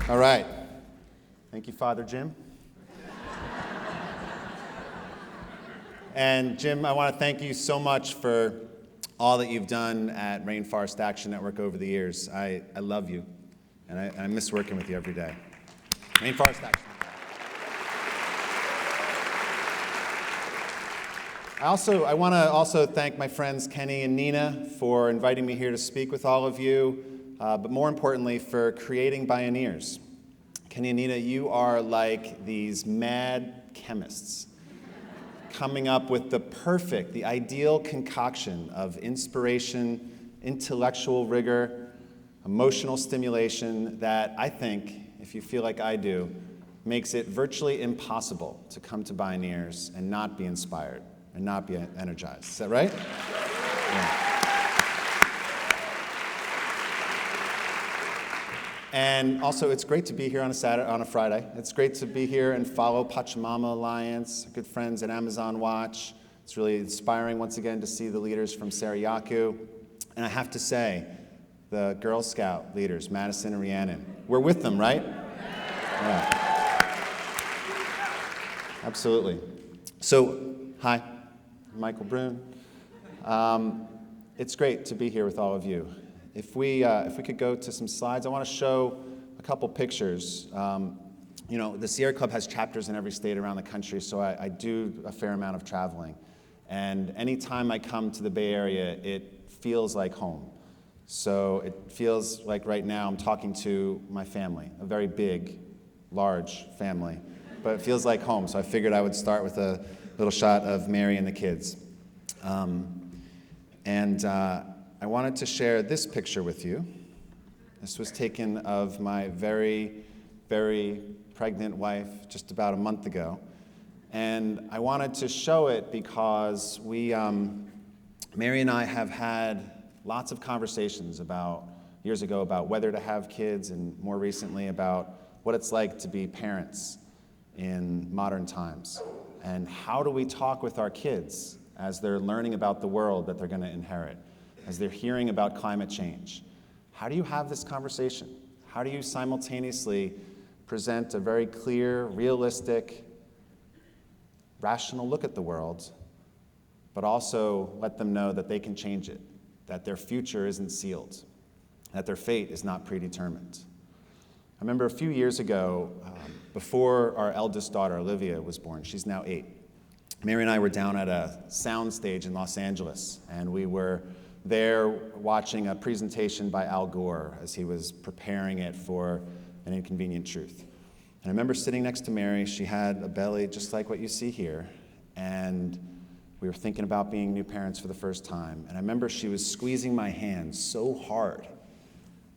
All right. Thank you, Father Jim. And Jim, I want to thank you so much for all that you've done at Rainforest Action Network over the years. I love you, and I miss working with you every day. Rainforest Action. I want to also thank my friends Kenny and Nina for inviting me here to speak with all of you, but more importantly, for creating Bioneers. Kenny and Nina, you are like these mad chemists coming up with the ideal concoction of inspiration, intellectual rigor, emotional stimulation that I think, if you feel like I do, makes it virtually impossible to come to Bioneers and not be inspired and not be energized. Is that right? Yeah. And also, it's great to be here on a Friday. It's great to be here and follow Pachamama Alliance, good friends at Amazon Watch. It's really inspiring once again to see the leaders from Sarayaku. And I have to say, the Girl Scout leaders, Madison and Rhiannon, we're with them, right? Yeah. Absolutely. So, hi, I'm Michael Brune. It's great to be here with all of you. If we could go to some slides, I want to show a couple pictures. The Sierra Club has chapters in every state around the country, so I do a fair amount of traveling. And anytime I come to the Bay Area, it feels like home. So it feels like right now I'm talking to my family, a very big, large family, but it feels like home. So I figured I would start with a little shot of Mary and the kids. I wanted to share this picture with you. This was taken of my very, very pregnant wife just about a month ago. And I wanted to show it because Mary and I have had lots of conversations years ago about whether to have kids, and more recently about what it's like to be parents in modern times. And how do we talk with our kids as they're learning about the world that they're going to inherit? As they're hearing about climate change. How do you have this conversation? How do you simultaneously present a very clear, realistic, rational look at the world, but also let them know that they can change it, that their future isn't sealed, that their fate is not predetermined? I remember a few years ago, before our eldest daughter, Olivia, was born, she's now 8, Mary and I were down at a sound stage in Los Angeles, and we were there watching a presentation by Al Gore as he was preparing it for An Inconvenient Truth. And I remember sitting next to Mary. She had a belly just like what you see here, and we were thinking about being new parents for the first time. And I remember she was squeezing my hand so hard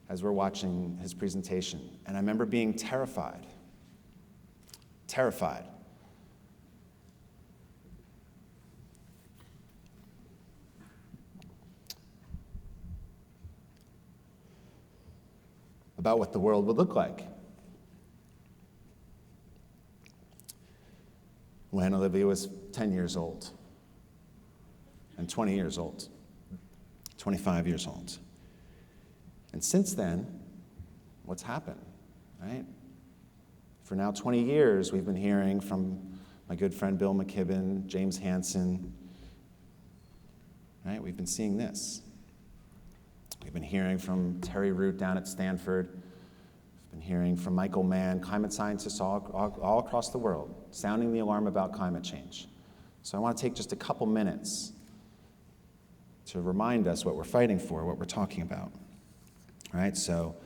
as we're watching his presentation. And I remember being terrified. About what the world would look like when Olivia was 10 years old, and 20 years old, 25 years old. And since then, what's happened, right? For now 20 years, we've been hearing from my good friend Bill McKibben, James Hansen, right? We've been seeing this. We've been hearing from Terry Root down at Stanford. We've been hearing from Michael Mann, climate scientists all across the world, sounding the alarm about climate change. So I want to take just a couple minutes to remind us what we're fighting for, what we're talking about. All right, so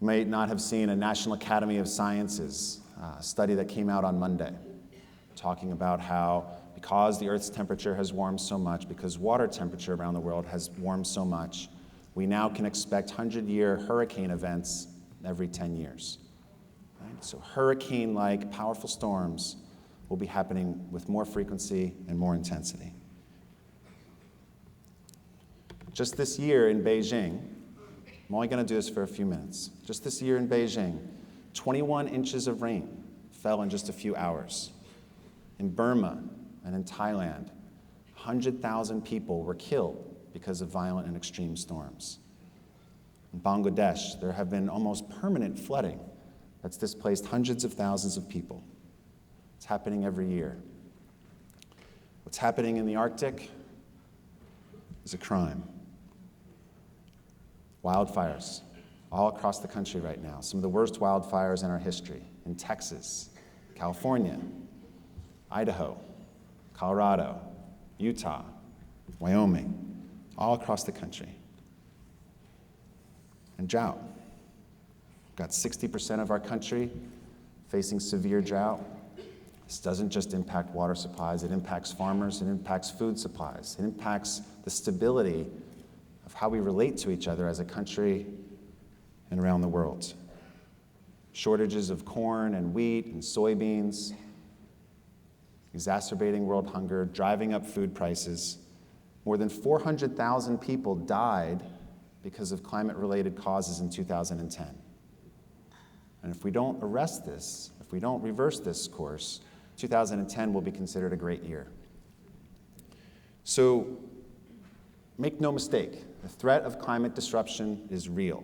you might not have seen a National Academy of Sciences study that came out on Monday, talking about how because the Earth's temperature has warmed so much, because water temperature around the world has warmed so much, we now can expect 100-year hurricane events every 10 years. Right? So hurricane-like powerful storms will be happening with more frequency and more intensity. Just this year in Beijing, I'm only going to do this for a few minutes. Just this year in Beijing, 21 inches of rain fell in just a few hours. In Burma and in Thailand, 100,000 people were killed because of violent and extreme storms. In Bangladesh, there have been almost permanent flooding that's displaced hundreds of thousands of people. It's happening every year. What's happening in the Arctic is a crime. Wildfires all across the country right now. Some of the worst wildfires in our history in Texas, California, Idaho, Colorado, Utah, Wyoming, all across the country. And drought. We've got 60% of our country facing severe drought. This doesn't just impact water supplies, it impacts farmers, it impacts food supplies, it impacts the stability of how we relate to each other as a country and around the world. Shortages of corn and wheat and soybeans, exacerbating world hunger, driving up food prices. More than 400,000 people died because of climate-related causes in 2010. And if we don't arrest this, if we don't reverse this course, 2010 will be considered a great year. So make no mistake, the threat of climate disruption is real.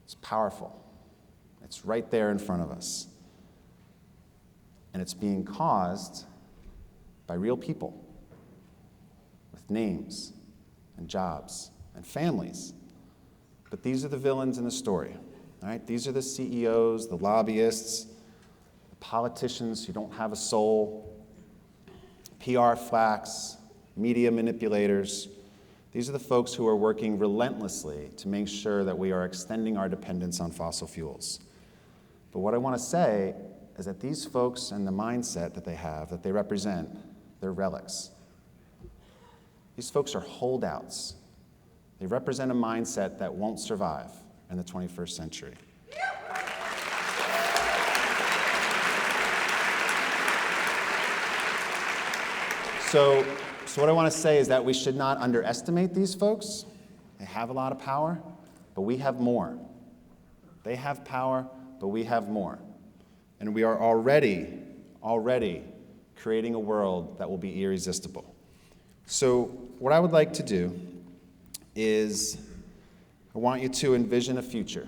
It's powerful. It's right there in front of us. And it's being caused by real people with names and jobs and families. But these are the villains in the story. All right? These are the CEOs, the lobbyists, the politicians who don't have a soul, PR flacks, media manipulators. These are the folks who are working relentlessly to make sure that we are extending our dependence on fossil fuels. But what I want to say is that these folks and the mindset that they have, that they represent, they're relics. These folks are holdouts. They represent a mindset that won't survive in the 21st century. So what I want to say is that we should not underestimate these folks. They have a lot of power, but we have more. They have power, but we have more. And we are already creating a world that will be irresistible. So what I would like to do is I want you to envision a future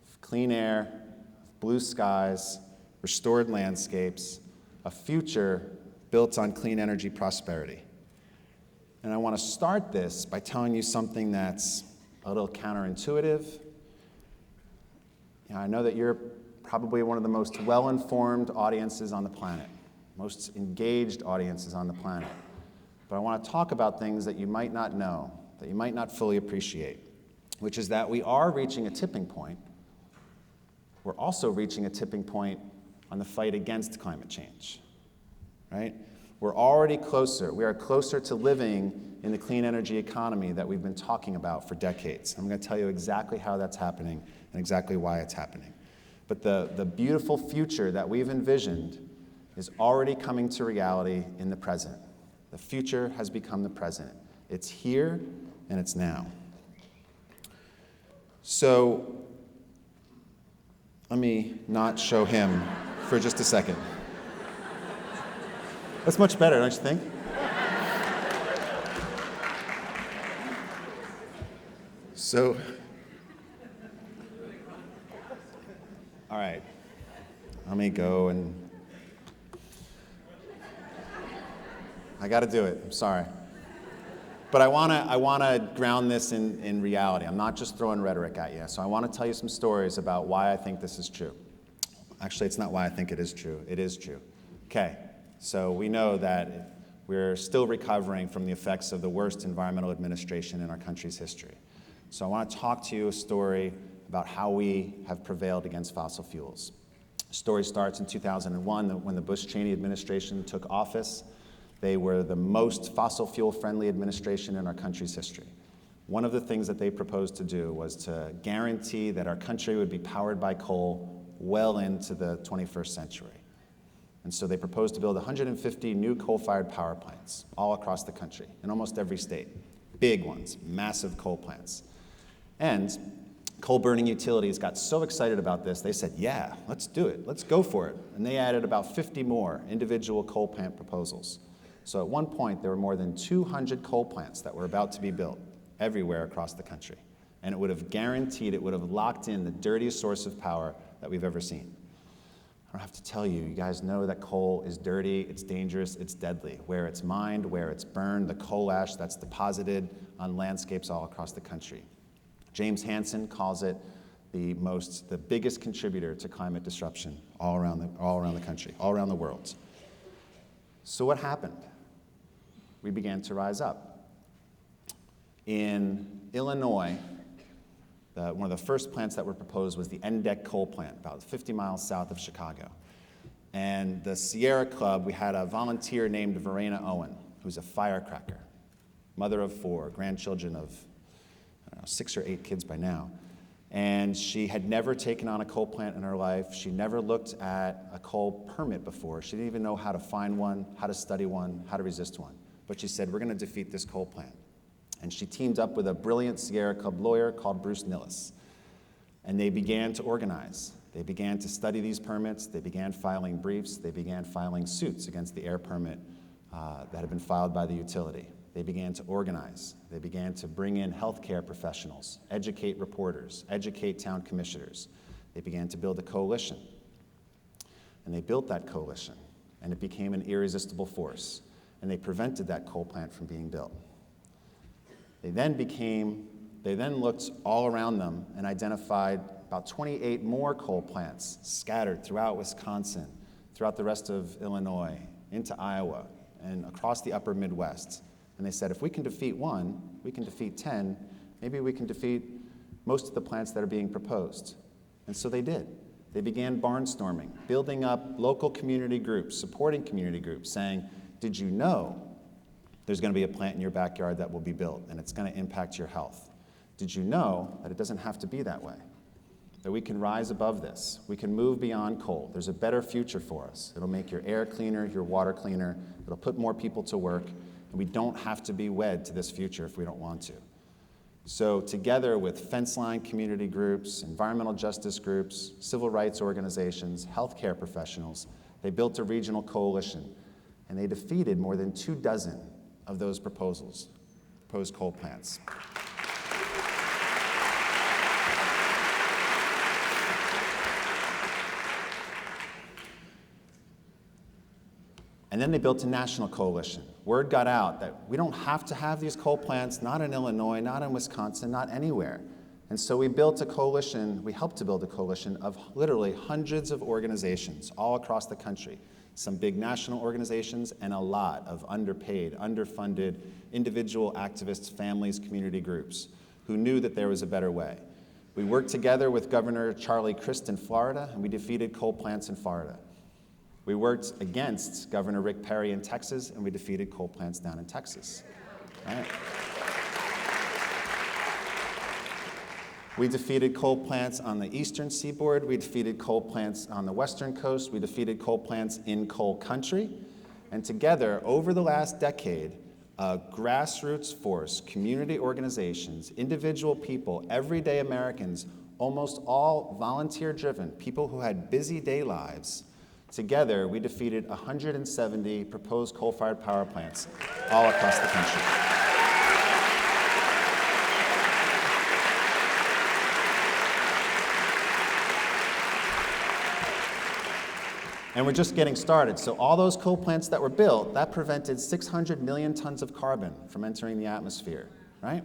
of clean air, blue skies, restored landscapes, a future built on clean energy prosperity. And I want to start this by telling you something that's a little counterintuitive. I know that you're probably one of the most well-informed audiences on the planet, most engaged audiences on the planet. But I want to talk about things that you might not know, that you might not fully appreciate, which is that we are reaching a tipping point. We're also reaching a tipping point on the fight against climate change, right? We're already closer. We are closer to living in the clean energy economy that we've been talking about for decades. I'm going to tell you exactly how that's happening and exactly why it's happening. But the beautiful future that we've envisioned is already coming to reality in the present. The future has become the present. It's here and it's now. So let me not show him for just a second. That's much better, don't you think? So, all right, let me go and I got to do it. I'm sorry. But I want to ground this in reality. I'm not just throwing rhetoric at you. So I want to tell you some stories about why I think this is true. Actually, it's not why I think it is true. It is true. Okay, so we know that we're still recovering from the effects of the worst environmental administration in our country's history. So I want to talk to you a story about how we have prevailed against fossil fuels. The story starts in 2001 when the Bush-Cheney administration took office. They were the most fossil fuel-friendly administration in our country's history. One of the things that they proposed to do was to guarantee that our country would be powered by coal well into the 21st century. And so they proposed to build 150 new coal-fired power plants all across the country, in almost every state. Big ones, massive coal plants. And coal-burning utilities got so excited about this, they said, yeah, let's do it, let's go for it. And they added about 50 more individual coal plant proposals. So at one point, there were more than 200 coal plants that were about to be built everywhere across the country. And it would have guaranteed, it would have locked in the dirtiest source of power that we've ever seen. I don't have to tell you, you guys know that coal is dirty, it's dangerous, it's deadly. Where it's mined, where it's burned, the coal ash that's deposited on landscapes all across the country. James Hansen calls it the biggest contributor to climate disruption all around the country, all around the world. So what happened? We began to rise up. In Illinois, one of the first plants that were proposed was the Endek coal plant, about 50 miles south of Chicago. And the Sierra Club, we had a volunteer named Verena Owen, who's a firecracker, mother of 4, grandchildren of, 6 or 8 kids by now. And she had never taken on a coal plant in her life. She never looked at a coal permit before. She didn't even know how to find one, how to study one, how to resist one. But she said, we're going to defeat this coal plant. And she teamed up with a brilliant Sierra Club lawyer called Bruce Nilles. And they began to organize. They began to study these permits. They began filing briefs. They began filing suits against the air permit that had been filed by the utility. They began to organize. They began to bring in healthcare professionals, educate reporters, educate town commissioners. They began to build a coalition. And they built that coalition, and it became an irresistible force. And they prevented that coal plant from being built. They then looked all around them and identified about 28 more coal plants scattered throughout Wisconsin, throughout the rest of Illinois, into Iowa, and across the upper Midwest. And they said, if we can defeat one, we can defeat 10, maybe we can defeat most of the plants that are being proposed. And so they did. They began barnstorming, building up local community groups, supporting community groups, saying, did you know there's going to be a plant in your backyard that will be built, and it's going to impact your health? Did you know that it doesn't have to be that way? That we can rise above this. We can move beyond coal. There's a better future for us. It'll make your air cleaner, your water cleaner. It'll put more people to work, and we don't have to be wed to this future if we don't want to. So together with fence line community groups, environmental justice groups, civil rights organizations, healthcare professionals, they built a regional coalition, and they defeated more than 24 of those proposed coal plants. And then they built a national coalition. Word got out that we don't have to have these coal plants, not in Illinois, not in Wisconsin, not anywhere. And so we built a coalition, we helped to build a coalition of literally hundreds of organizations all across the country. Some big national organizations and a lot of underpaid, underfunded individual activists, families, community groups who knew that there was a better way. We worked together with Governor Charlie Crist in Florida, and we defeated coal plants in Florida. We worked against Governor Rick Perry in Texas, and we defeated coal plants down in Texas. Right. We defeated coal plants on the eastern seaboard. We defeated coal plants on the western coast. We defeated coal plants in coal country. And together, over the last decade, a grassroots force, community organizations, individual people, everyday Americans, almost all volunteer-driven, people who had busy day lives, together, we defeated 170 proposed coal-fired power plants all across the country. And we're just getting started. So all those coal plants that were built, that prevented 600 million tons of carbon from entering the atmosphere, right?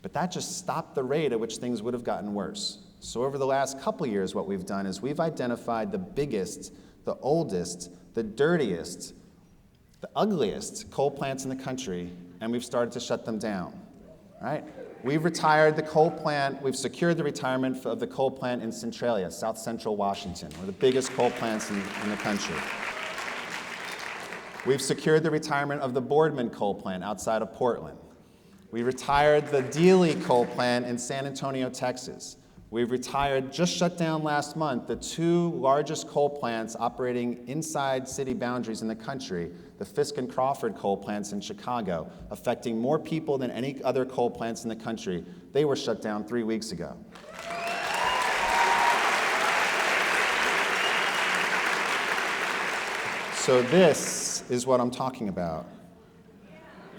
But that just stopped the rate at which things would have gotten worse. So over the last couple years, what we've done is we've identified the biggest, the oldest, the dirtiest, the ugliest coal plants in the country, and we've started to shut them down, right? We've retired the coal plant, we've secured the retirement of the coal plant in Centralia, South Central Washington, one of the biggest coal plants in the country. We've secured the retirement of the Boardman coal plant outside of Portland. We retired the Dealey coal plant in San Antonio, Texas. We've retired, just shut down last month, the 2 largest coal plants operating inside city boundaries in the country, the Fisk and Crawford coal plants in Chicago, affecting more people than any other coal plants in the country. They were shut down 3 weeks ago. So this is what I'm talking about.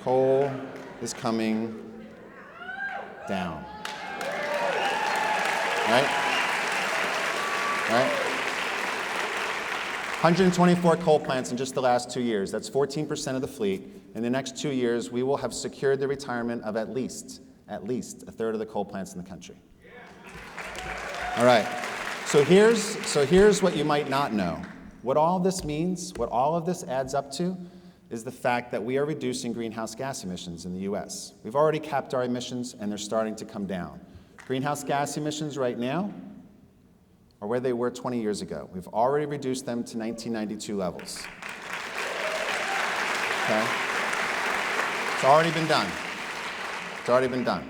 Coal is coming down. right? Right? 124 coal plants in just the last 2 years. That's 14% of the fleet. In the next 2 years, we will have secured the retirement of at least a third of the coal plants in the country. All right. So here's what you might not know. What all this means, what all of this adds up to, is the fact that we are reducing greenhouse gas emissions in the US. We've already capped our emissions, and they're starting to come down. Greenhouse gas emissions right now are where they were 20 years ago. We've already reduced them to 1992 levels. Okay? It's already been done. It's already been done.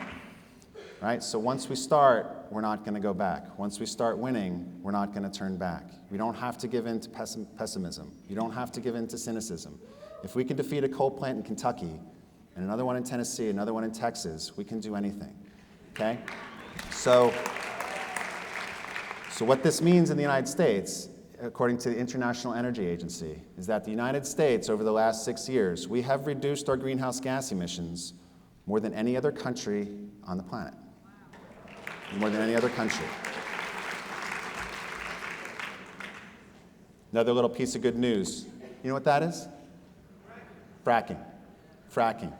Right? So once we start, we're not going to go back. Once we start winning, we're not going to turn back. We don't have to give in to pessimism. You don't have to give in to cynicism. If we can defeat a coal plant in Kentucky, and another one in Tennessee, another one in Texas, we can do anything. Okay? So what this means in the United States, according to the International Energy Agency, is that the United States, over the last 6 years, we have reduced our greenhouse gas emissions more than any other country on the planet. More than any other country. Another little piece of good news. You know what that is? Fracking. Fracking.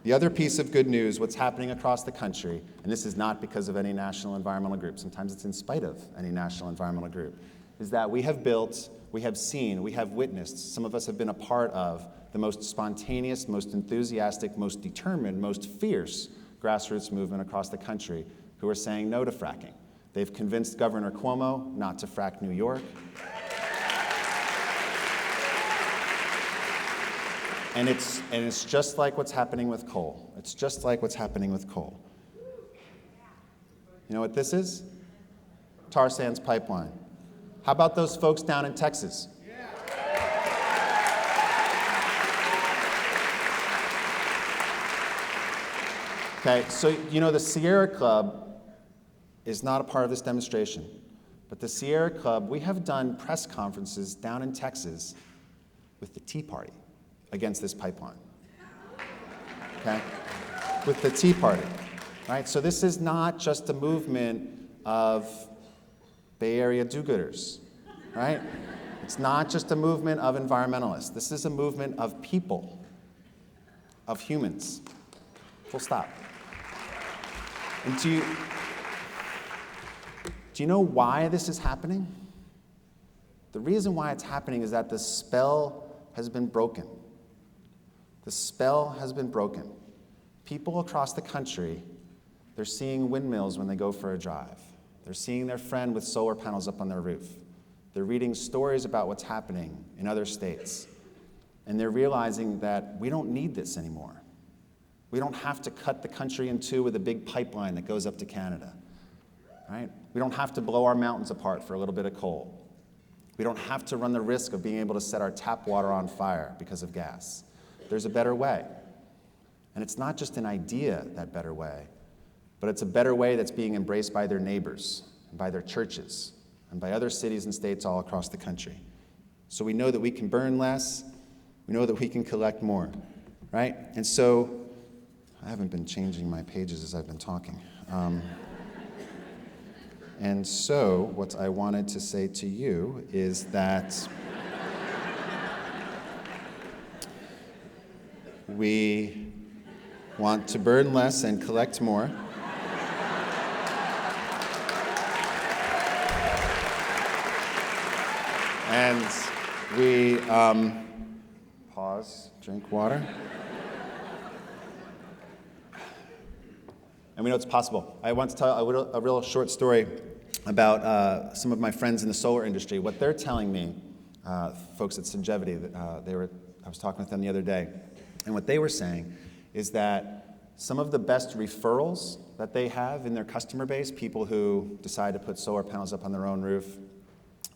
The other piece of good news, what's happening across the country, and this is not because of any national environmental group, sometimes it's in spite of any national environmental group, is that we have built, we have seen, we have witnessed, some of us have been a part of the most spontaneous, most enthusiastic, most determined, most fierce grassroots movement across the country who are saying no to fracking. They've convinced Governor Cuomo not to frack New York. And it's just like what's happening with coal. It's just like what's happening with coal. You know what this is? Tar sands pipeline. How about those folks down in Texas? Okay, so you know the Sierra Club is not a part of this demonstration, but the Sierra Club, we have done press conferences down in Texas with the Tea Party against this pipeline. Okay? With the Tea Party. Right? So this is not just a movement of Bay Area do-gooders. Right? It's not just a movement of environmentalists. This is a movement of people, of humans. Full stop. And do you know why this is happening? The reason why it's happening is that the spell has been broken. The spell has been broken. People across the country, they're seeing windmills when they go for a drive. They're seeing their friend with solar panels up on their roof. They're reading stories about what's happening in other states. And they're realizing that we don't need this anymore. We don't have to cut the country in two with a big pipeline that goes up to Canada. Right? We don't have to blow our mountains apart for a little bit of coal. We don't have to run the risk of being able to set our tap water on fire because of gas. There's a better way. And it's not just an idea, that better way, but it's a better way that's being embraced by their neighbors, and by their churches, and by other cities and states all across the country. So we know that we can burn less, we know that we can collect more, right? And so, I haven't been changing my pages as I've been talking. And so, what I wanted to say to you is that we want to burn less and collect more. And we pause, drink water. And we know it's possible. I want to tell a real short story about some of my friends in the solar industry. What they're telling me, folks at Singevity, I was talking with them the other day, and what they were saying is that some of the best referrals that they have in their customer base, people who decide to put solar panels up on their own roof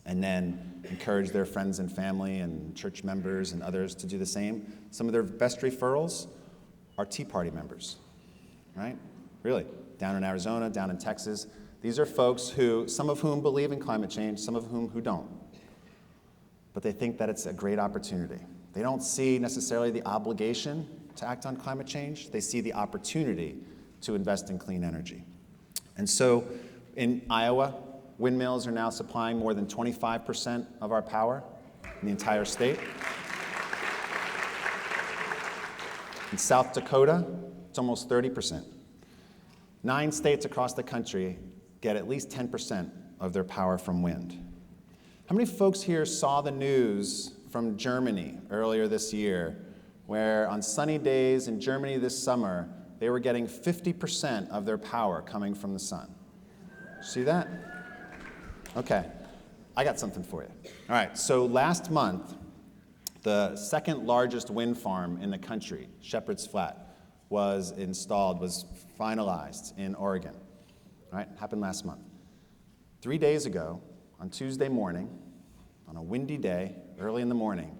and then encourage their friends and family and church members and others to do the same, some of their best referrals are Tea Party members, right? Really, down in Arizona, down in Texas. These are folks who, some of whom believe in climate change, some of whom who don't. But they think that it's a great opportunity. They don't see necessarily the obligation to act on climate change. They see the opportunity to invest in clean energy. And so In Iowa, windmills are now supplying more than 25% of our power in the entire state. In South Dakota, it's almost 30%. 9 states across the country get at least 10% of their power from wind. How many folks here saw the news from Germany earlier this year, where on sunny days in Germany this summer, they were getting 50% of their power coming from the sun? See that? Okay, I got something for you. All right, so last month, the second largest wind farm in the country, Shepherd's Flat, was finalized in Oregon. All right, happened last month. 3 days ago, on Tuesday morning, on a windy day, early in the morning,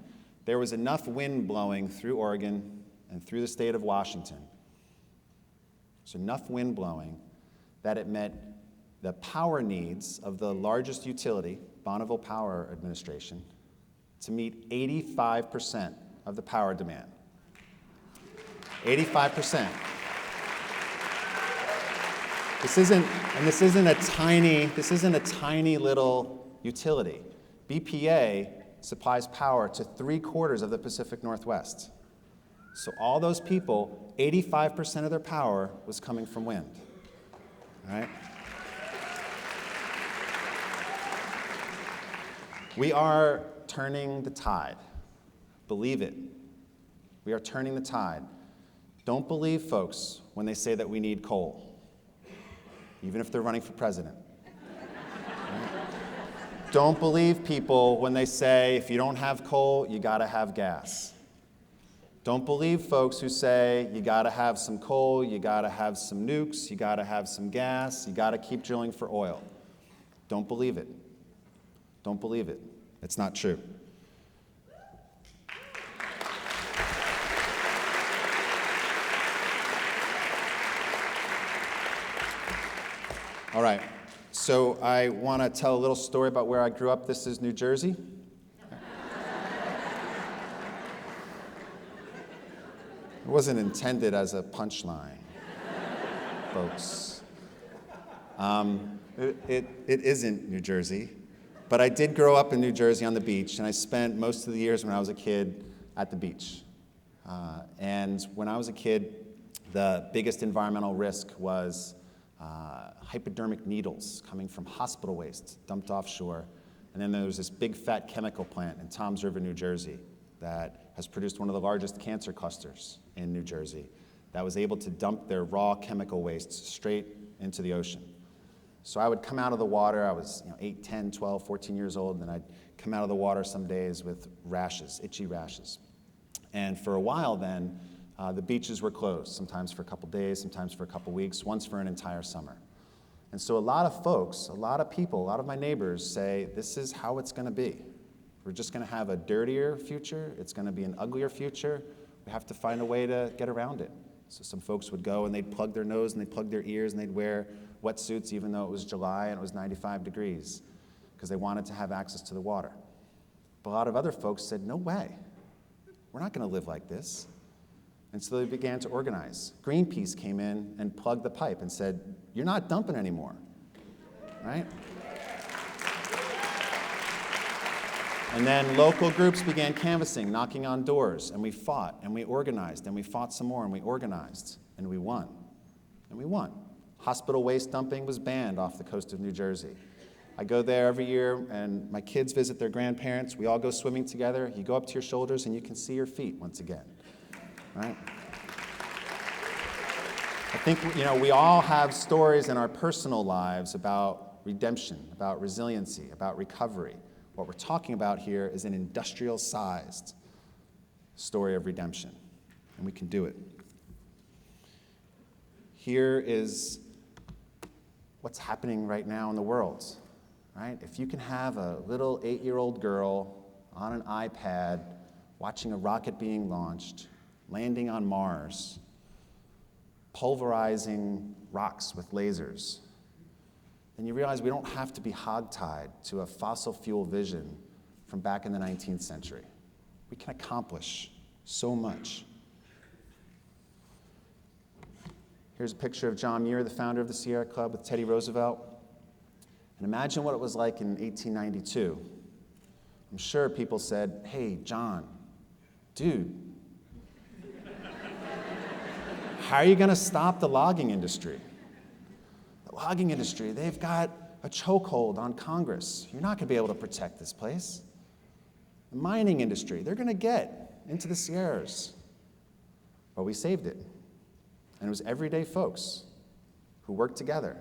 there was enough wind blowing through Oregon and through the state of Washington. There's enough wind blowing that it met the power needs of the largest utility, Bonneville Power Administration, to meet 85% of the power demand. 85%. This isn't a tiny little utility. BPA supplies power to 3/4 of the Pacific Northwest. So all those people, 85% of their power was coming from wind. All right? We are turning the tide. Believe it. We are turning the tide. Don't believe folks when they say that we need coal, even if they're running for president. Don't believe people when they say if you don't have coal, you gotta have gas. Don't believe folks who say you gotta have some coal, you gotta have some nukes, you gotta have some gas, you gotta keep drilling for oil. Don't believe it. Don't believe it. It's not true. All right, so I want to tell a little story about where I grew up. This is New Jersey. It wasn't intended as a punchline, folks. It isn't New Jersey, but I did grow up in New Jersey on the beach, and I spent most of the years when I was a kid at the beach. And when I was a kid, the biggest environmental risk was hypodermic needles coming from hospital waste dumped offshore. And then there was this big fat chemical plant in Toms River, New Jersey, that has produced one of the largest cancer clusters in New Jersey that was able to dump their raw chemical waste straight into the ocean. So I would come out of the water, I was 8, 10, 12, 14 years old, and I'd come out of the water some days with rashes, itchy rashes. And for a while then, the beaches were closed, sometimes for a couple days, sometimes for a couple weeks, once for an entire summer. And so a lot of folks, a lot of people, a lot of my neighbors say, this is how it's going to be. We're just going to have a dirtier future. It's going to be an uglier future. We have to find a way to get around it. So some folks would go and they'd plug their nose and they'd plug their ears and they'd wear wetsuits even though it was July and it was 95 degrees because they wanted to have access to the water. But a lot of other folks said, no way. We're not going to live like this. And so they began to organize. Greenpeace came in and plugged the pipe and said, you're not dumping anymore, right? And then local groups began canvassing, knocking on doors, and we fought, and we organized, and we fought some more, and we organized, and we won. And we won. Hospital waste dumping was banned off the coast of New Jersey. I go there every year, and my kids visit their grandparents. We all go swimming together. You go up to your shoulders, and you can see your feet once again. Right? I think we all have stories in our personal lives about redemption, about resiliency, about recovery. What we're talking about here is an industrial-sized story of redemption, and we can do it. Here is what's happening right now in the world. Right? If you can have a little 8-year-old girl on an iPad watching a rocket being launched, landing on Mars, pulverizing rocks with lasers, then you realize we don't have to be hogtied to a fossil fuel vision from back in the 19th century. We can accomplish so much. Here's a picture of John Muir, the founder of the Sierra Club, with Teddy Roosevelt And imagine what it was like in 1892. I'm sure people said, hey, John, dude, how are you going to stop the logging industry? The logging industry, they've got a chokehold on Congress. You're not going to be able to protect this place. The mining industry, they're going to get into the Sierras. But we saved it. And it was everyday folks who worked together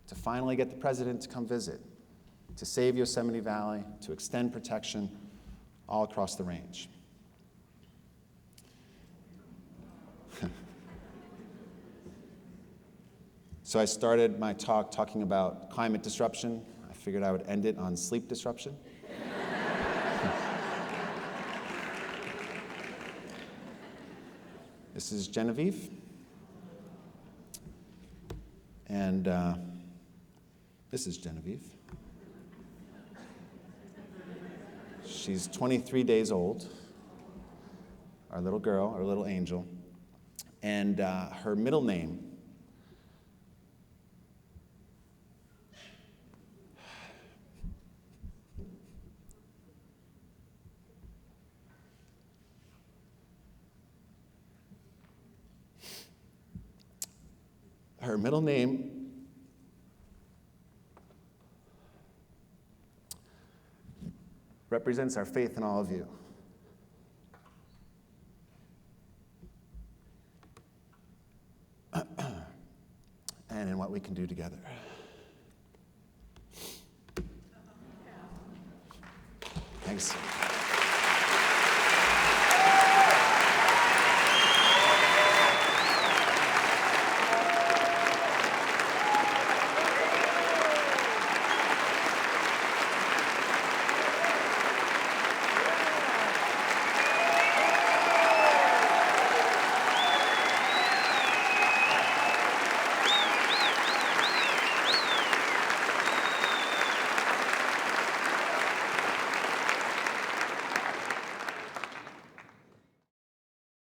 to finally get the president to come visit, to save Yosemite Valley, to extend protection all across the range. So I started my talk talking about climate disruption. I figured I would end it on sleep disruption. This is Genevieve. And this is Genevieve. She's 23 days old, our little girl, our little angel. And her middle name represents our faith in all of you. And in what we can do together. Thanks.